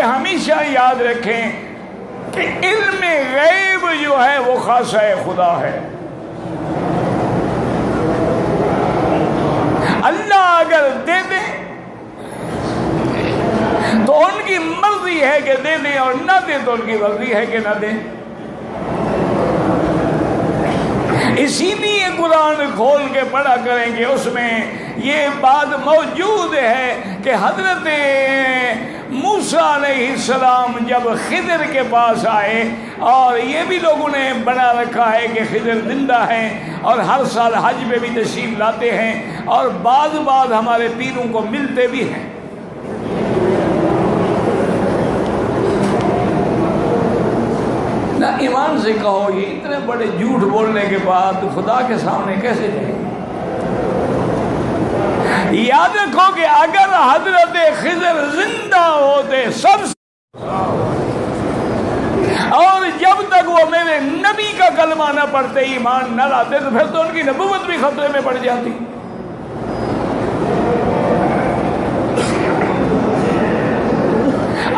ہمیشہ یاد رکھیں کہ علم غیب جو ہے وہ خاصہ خدا ہے. اللہ اگر دے دے تو ان کی مرضی ہے کہ دے دیں، اور نہ دے تو ان کی مرضی ہے کہ نہ دیں. اسی لیے قرآن کھول کے پڑھا کریں کہ اس میں یہ بات موجود ہے کہ حضرت موسیٰ علیہ السلام جب خضر کے پاس آئے، اور یہ بھی لوگوں نے بنا رکھا ہے کہ خضر زندہ ہیں اور ہر سال حج میں بھی تشریف لاتے ہیں، اور بعض ہمارے پیروں کو ملتے بھی ہیں. نہ ایمان سے کہو یہ اتنے بڑے جھوٹ بولنے کے بعد خدا کے سامنے کیسے جائیں؟ یاد رکھو کہ اگر حضرت خضر زندہ ہوتے سب اور جب تک وہ میرے نبی کا کلمہ نہ پڑھتے، ایمان نہ لاتے، تو پھر تو ان کی نبوت بھی خطرے میں پڑ جاتی.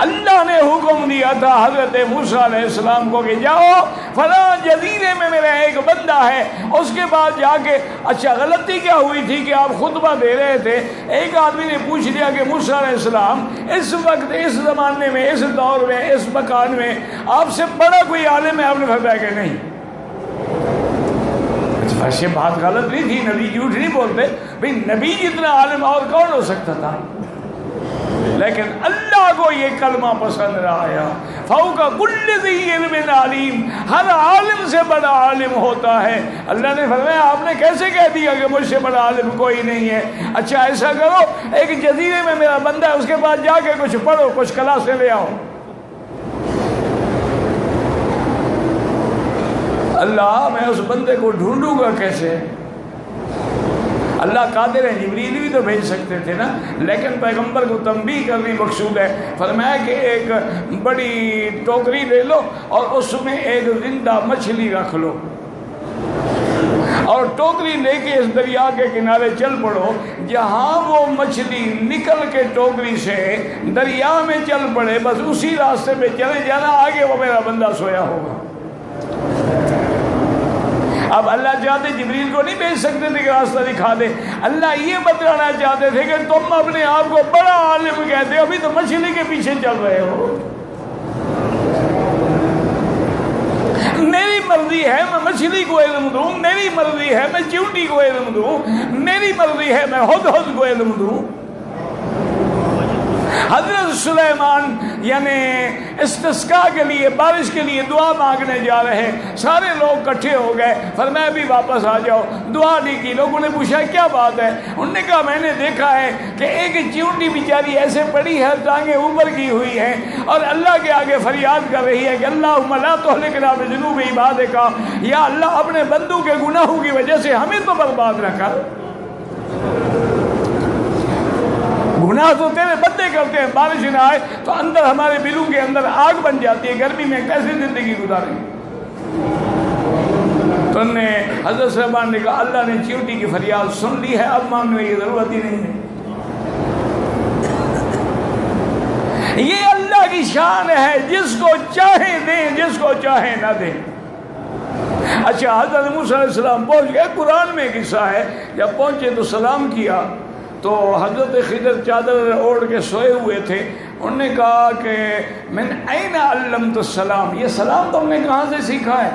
اللہ نے حکم دیا تھا حضرت موسیٰ علیہ السلام کو کہ جاؤ فلاں جزیرے میں میرا ایک بندہ ہے. اس کے بعد جا کے اچھا غلطی کیا ہوئی تھی کہ آپ خطبہ دے رہے تھے، ایک آدمی نے پوچھ لیا کہ موسیٰ علیہ السلام اس وقت، اس زمانے میں، اس دور میں، اس مکان میں آپ سے بڑا کوئی عالم ہے؟ آپ نے فرمایا کہ نہیں. ویسے بات غلط نہیں تھی، نبی جھوٹ نہیں بولتے بھئی، نبی جتنا عالم اور کون ہو سکتا تھا؟ لیکن اللہ کو یہ کلمہ پسند نہ آیا. فوق کل ذی علم علیم، ہر عالم سے بڑا عالم ہوتا ہے. اللہ نے فرمایا آپ نے کیسے کہہ دیا کہ مجھ سے بڑا عالم کوئی نہیں ہے؟ اچھا ایسا کرو، ایک جزیرے میں میرا بندہ ہے، اس کے پاس جا کے کچھ پڑھو، کچھ کلاسیں لے آؤ. اللہ میں اس بندے کو ڈھونڈوں گا کیسے؟ اللہ قادر ہے، جبریل بھی تو بھیج سکتے تھے نا، لیکن پیغمبر کو تنبیہ کرنی مقصود ہے. فرمایا کہ ایک بڑی ٹوکری لے لو اور اس میں ایک زندہ مچھلی رکھ لو، اور ٹوکری لے کے اس دریا کے کنارے چل پڑو. جہاں وہ مچھلی نکل کے ٹوکری سے دریا میں چل پڑے، بس اسی راستے پہ چلے جانا، آگے وہ میرا بندہ سویا ہوگا. اب اللہ چاہتے جبریل کو نہیں بھیج سکتے تھے کہ راستہ دکھا دے. اللہ یہ بتلانا چاہتے تھے کہ تم اپنے آپ کو بڑا عالم کہتے ہو، ابھی تو مچھلی کے پیچھے چل رہے ہو. میری مرضی ہے میں مچھلی کو علم دوں، میری مرضی ہے میں چیونٹی کو علم دوں، میری مرضی ہے میں ہدہد کو علم دوں. حضرت سلیمان یعنی استسقاء کے لیے، بارش کے لیے دعا مانگنے جا رہے، سارے لوگ اکٹھے ہو گئے. فرمایا بھی واپس آ جاؤ، دعا نہیں کی. لوگوں نے پوچھا کیا بات ہے؟ انہوں نے کہا میں نے دیکھا ہے کہ ایک چیونٹی بیچاری ایسے پڑی ہے، ٹانگیں اوپر کی ہوئی ہیں، اور اللہ کے آگے فریاد کر رہی ہے کہ اللہم لا تہلکنا بذنوب عبادک، یا اللہ اپنے بندوں کے گناہوں کی وجہ سے ہمیں تو برباد نہ کر. گناہ تو تیرے بندے کرتے ہیں، بارش نہ آئے تو اندر ہمارے دلوں کے اندر آگ بن جاتی ہے، گرمی میں کیسے زندگی گزاریں؟ تو نے حضرت سلیمان نے کہا اللہ نے چیونٹی کی فریاد سن لی ہے، اب مانگنے کی ضرورت ہی نہیں ہے. یہ اللہ کی شان ہے، جس کو چاہے دیں، جس کو چاہے نہ دیں. اچھا حضرت موسیٰ علیہ السلام پہنچ گئے. قرآن میں قصہ ہے، جب پہنچے تو سلام کیا تو حضرت خضر چادر اوڑھ کے سوئے ہوئے تھے. انہوں نے کہا کہ من این علمت السلام، یہ سلام تم نے کہاں سے سیکھا ہے؟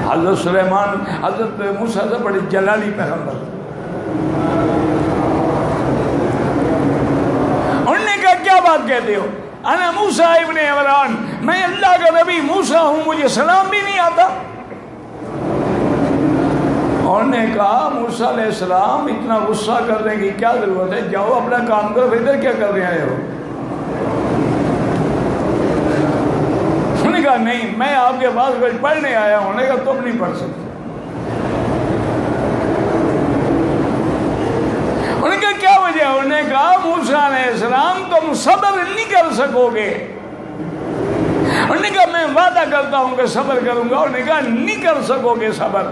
حضرت سلیمان، حضرت موسیٰ سے بڑے جلالی پیغمبر. انہوں نے کہا کیا بات کہتے ہو؟ انا موسیٰ ابن عمران، میں اللہ کا نبی موسیٰ ہوں، مجھے سلام بھی نہیں آتا. انہوں نے کہا موسیٰ علیہ السلام اتنا غصہ کرنے کی کیا ضرورت ہے، جاؤ اپنا کام کرو، ادھر کیا کر رہے ہو؟ انہوں نے کہا نہیں میں آپ کے پاس کچھ پڑھنے آیا ہوں. انہوں نے کہا تم نہیں پڑھ سکتے. انہوں نے کہا کیا وجہ؟ انہوں نے کہا موسیٰ علیہ السلام تم صبر نہیں کر سکو گے. انہوں نے کہا میں وعدہ کرتا ہوں کہ صبر کروں گا. انہوں نے کہا نہیں کر سکو گے صبر.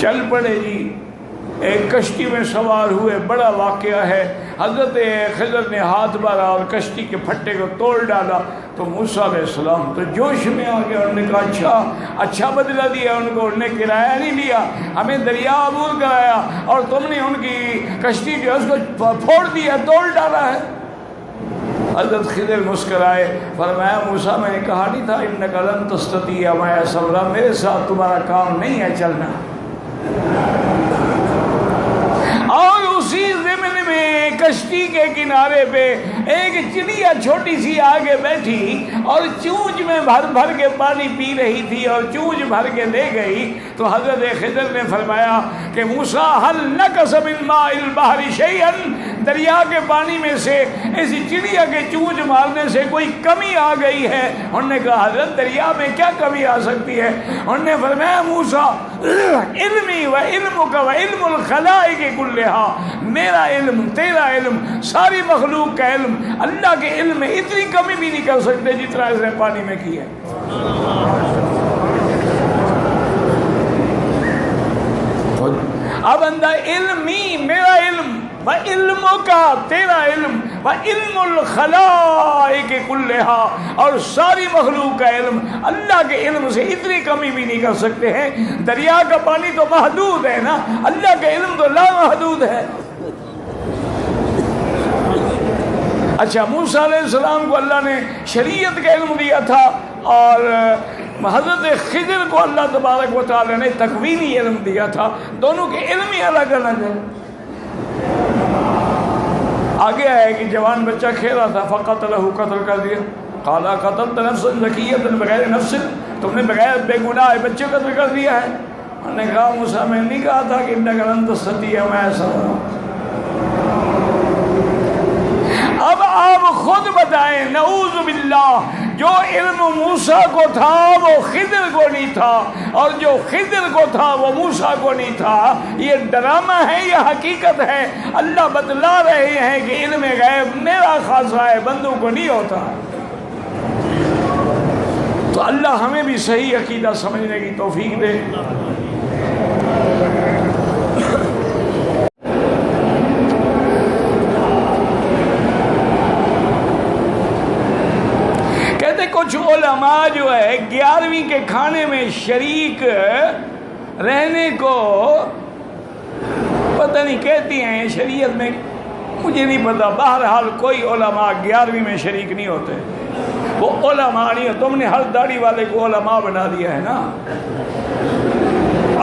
چل پڑے جی، ایک کشتی میں سوار ہوئے، بڑا واقعہ ہے. حضرت خضر نے ہاتھ مارا اور کشتی کے پھٹے کو توڑ ڈالا تو موسیٰ علیہ السلام تو جوش میں آ گیا. انہوں نے کہا اچھا بدلہ دیا ان کو, انہوں نے کرایہ نہیں لیا, ہمیں دریا عبور کرایا اور تم نے ان کی کشتی جو ہے اس کو پھوڑ دیا, توڑ ڈالا ہے. حضرت خضر مسکرائے, فرمایا موسیٰ میں نے کہا نہیں تھا انک لن تستطیع معی صبرا, میرے ساتھ تمہارا کام نہیں ہے چلنا. اور اسی ضمن میں کشتی کے کنارے پہ ایک چڑیا چھوٹی سی آگے بیٹھی اور چونچ میں بھر بھر کے پانی پی رہی تھی اور چونچ بھر کے لے گئی. تو حضرت خضر نے فرمایا کہ موسیٰ هل نقص من ماء البحر شيئا, دریا کے پانی میں سے اس چڑیا کے چونچ مارنے سے کوئی کمی آ گئی ہے؟ انہوں نے کہا حضرت دریا میں کیا کمی آ سکتی ہے؟ انہوں نے فرمایا موسیٰ علمی و علمک و علم الخلائق کلھا, میرا علم تیرا علم ساری مخلوق کا علم اللہ کے علم میں اتنی کمی بھی نہیں کر سکتے جتنا اس نے پانی میں کی ہے. اب اندہ علمی میرا علم و علم کا تیرا علم و علم الخلائق کلھا, اور ساری مخلوق کا علم اللہ کے علم سے اتنی کمی بھی نہیں کر سکتے ہیں. دریا کا پانی تو محدود ہے نا, اللہ کا علم تو لا محدود ہے. اچھا, موسیٰ علیہ السلام کو اللہ نے شریعت کا علم دیا تھا اور حضرت خضر کو اللہ تبارک و تعالی نے تکوینی علم دیا تھا. دونوں کے علم ہی الگ الگ ہیں. آگے ہے کہ جوان بچہ کھیل رہا تھا, فقتلہ, قتل کر دیا. قال قتلت نفسا زکیۃ بغیر نفس, تم نے بغیر بے گناہ بچے کو قتل کر دیا ہے. انہوں نے کہا موسیٰ میں نہیں کہا تھا کہ انک لن تستطیع معی صبرا. اب آپ خود بتائیں, نعوذ باللہ, جو علم موسیٰ کو تھا وہ خضر کو نہیں تھا, اور جو خضر کو تھا وہ موسیٰ کو نہیں تھا. یہ ڈرامہ ہے یا حقیقت ہے؟ اللہ بتلا رہے ہیں کہ علم غیب میرا خاصہ ہے, بندوں کو نہیں ہوتا. تو اللہ ہمیں بھی صحیح عقیدہ سمجھنے کی توفیق دے. کچھ علماء جو ہے 11ویں کے کھانے میں شریک رہنے کو پتہ نہیں کہتی ہیں شریعت میں, مجھے نہیں پتا. بہرحال کوئی علماء 11ویں میں شریک نہیں ہوتے. وہ علماء نہیں, تم نے ہر داڑھی والے کو علماء بنا دیا ہے نا.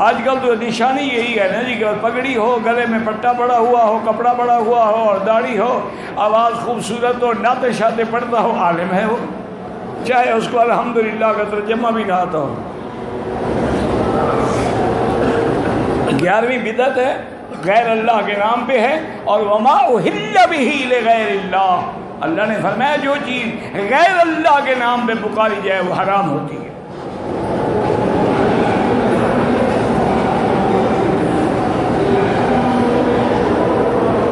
آج کل تو نشانی یہی ہے نا جی, کہ پگڑی ہو, گلے میں پٹا پڑا ہوا ہو, کپڑا پڑا ہوا ہو اور داڑھی ہو, آواز خوبصورت ہو, نعتیں شاطیں پڑھتا ہو, عالم ہے وہ, چاہے اس کو الحمدللہ کا ترجمہ بھی نہ آتا ہو. 11ویں بدعت ہے, غیر اللہ کے نام پہ ہے. اور وما اہل بہ لغیر اللہ, اللہ نے فرمایا جو چیز غیر اللہ کے نام پہ پکاری جائے وہ حرام ہوتی ہے.